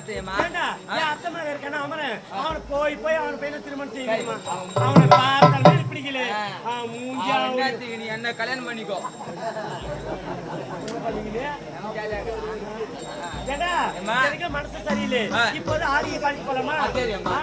பார்த்தேம்மா. அத்தை மகன் இருக்கான அமரன் அவனை போய் அவனை பையனை திருமணம் செய்யணுமா? அவனை பார்த்தாலே பிடிக்கல. நீ என்ன கல்யாணம் பண்ணிக்கோ. மனசு சரியில்லை. இப்போது ஆதியை காட்டி போலாமா? தெரியுமா?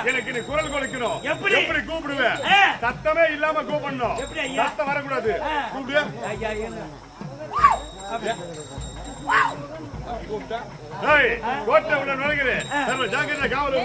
எனக்கு நீ குரல் கொடுக்கணும். எப்படி கூப்பிடுவேன்? சத்தமே இல்லாம கூப்பிடணும். சத்தம் வரக்கூடாது. கூப்பிடு. கோட்டை உள்ள நுழைகிறேன். ஜாக்கிரதை காவல்.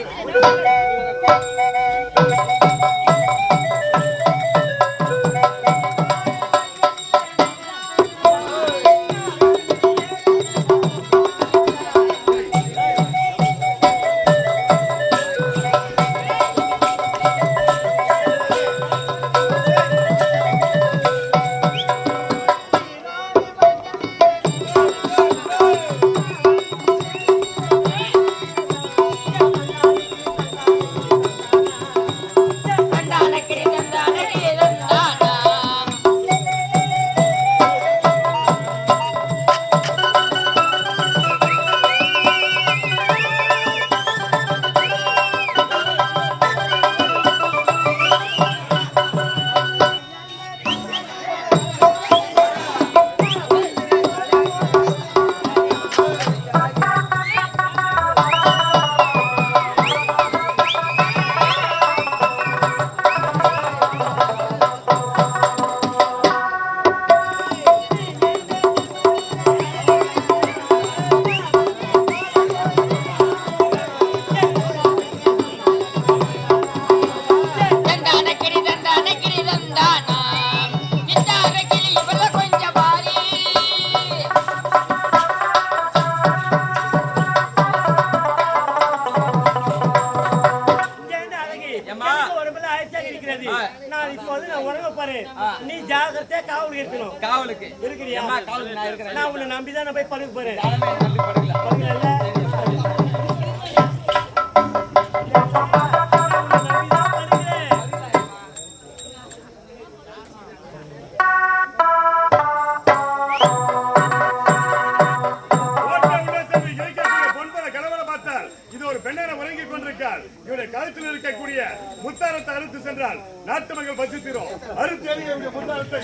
நீ ஜாகிரதையா காவல் இருக்கணும். காவலுக்கு இருக்கிறியா? நான் உன்னை நம்பிதான் நான் போய் படுக்க போறேன். கழுத்தில் இருக்கக்கூடிய முத்தாரத்தை அறுத்து சென்றால் நாட்டு மக்கள் பசித்திரும். அறுத்து எறிய முத்தாரத்தை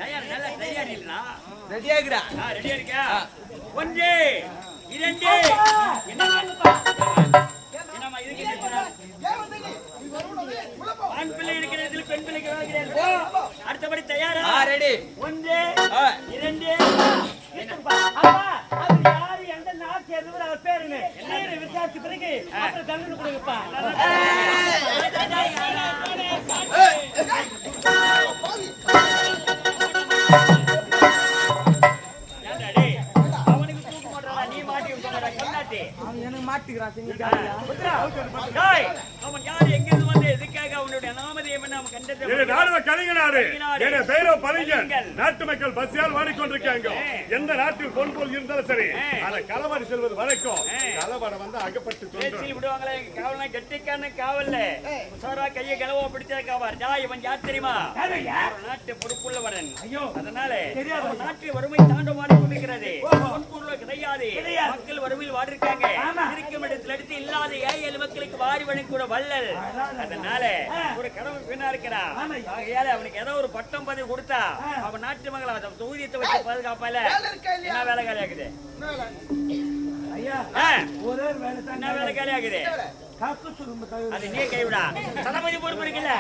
தயார் நல்லா தயார் இல்லைனா ரெடியா இருக்கிறா ரெடியா இருக்கியா 1 2 என்னம்மா இதுக்கு ஆண் பிள்ளை இருக்கிறதுல பெண் பிள்ளைக்கு வேலை அடுத்தபடி தயாரா ரெடி 1 2 யாரு எந்த நாட்டு எதுவும் அவர் பேருன்னு விசாரிச்சு பிறகு அப்புறம் தண்டனை கொடுங்கப்பா. அவனுக்கு தூக்க மாட்டான் நீ மாட்டி கொண்டாட்டி அவன் எனக்கு மாட்டிக்கிறான் அவன் யாரு எங்கிருந்து வந்து எதுக்காக அவனுடைய நாமதேயம் நாம் கண்டது கலிங்கனாரு நாட்டு மக்கள் பசியால் வாடிக்கொண்டிருக்காங்க. எந்த நாட்டில் பொன் போல் இருந்தாலும் சரி அதை களவாடி செல்வது வழக்கம். களவாட வந்து அகப்பட்டு விடுவாங்களே காவல் கெட்டிக்கான காவல்ல உசாரா கையை களவா பிடிச்ச காவார் இவன் யார் தெரியுமா நாட்டு பொறுப்புள்ளவரன். அதனால நாட்டில் வறுமை தாண்டவாடி கொண்டிருக்கிறது. பொன்பொருள் கிடையாது. மக்கள் வறுமையில் வாடிருக்காங்க. இருக்கும் இடத்துல எடுத்து இல்லாத ஏழை மக்களுக்கு வாரி வழங்கக்கூட வள்ளல். அதனால ஒரு கடவுள் பெண்ணா இருக்கிறான். ஆகையால அவனுக்கு ஏதோ ஒரு பட்டம் பதவி கொடுத்தா அவன் நாட்டு மகளை தொகுதியத்தை வச்சு பாதுகாப்பால என்ன வேலை காலியாக்குது என்ன வேலை காலியாக்குது அது நீ கைவிடா தளபதி பொறுப்பு இருக்குல்ல